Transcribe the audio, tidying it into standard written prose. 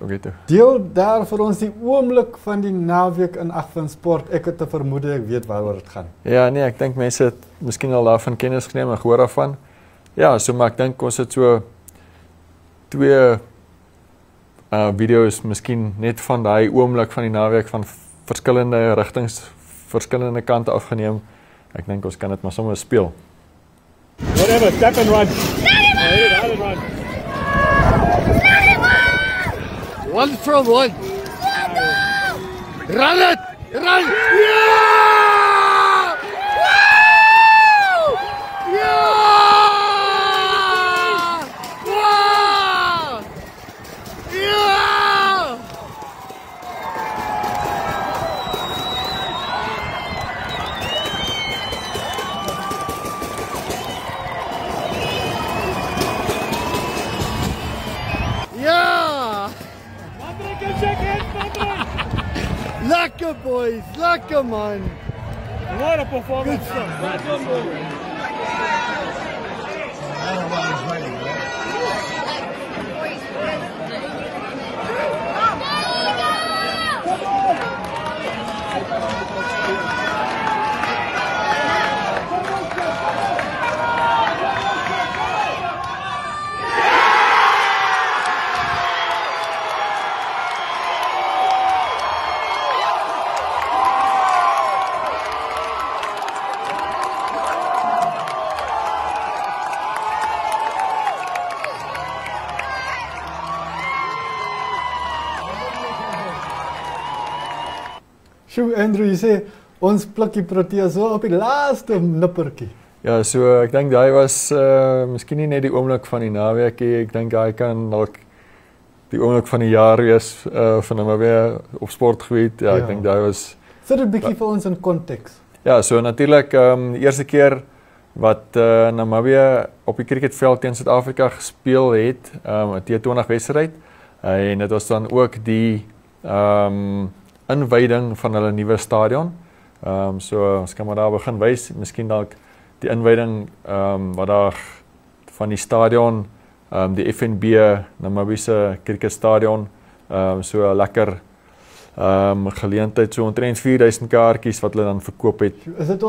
Soweto. Deel daar vir ons die oomblik van die naweek in Ag van Sport. Ek het 'n vermoede ek weet waaroor dit gaan. Ja, nee, ek dink mense het miskien al daarvan kennis geneem en gehoor daarvan. Ja, so maar ek dink ons het so 2 video's miskien net van daai oomblik van die naweek van verskillende rigtings, verskillende kante afgeneem. Ek dink ons kan dit maar sommer speel. Whatever, step and run. Hit and run. 1 from 1. Run it! Run! Yeah! Woo! Yeah! Wow! Yeah! Yeah! Lekker boys, lekker man. What a performance. Good stuff. Sjoe, Andrew, jy sê ons pluk die Protea so op die laaste nippertjie. Ja, so ek dink daai was miskien nie net die oomblik van die naweek nie. Ek dink daai kan dalk die oomblik van die jaar wees van Namibia op sportgebied. Ja, ek dink daai was. Sit dit bietjie vir ons in konteks. Ja, so natuurlik die eerste keer wat Namibia op die cricketveld teen Suid-Afrika gespeel het, 'n T20 wedstryd. En dit was dan ook die inwyding van hulle nuwe stadion. So ons kan maar daar begin wys, miskien dalk die inwyding wat daar van die stadion, die FNB Namibiese cricketstadion, so 'n lekker geleentheid, so omtrent 4000 kaartjies wat hulle dan verkoop het. Is dit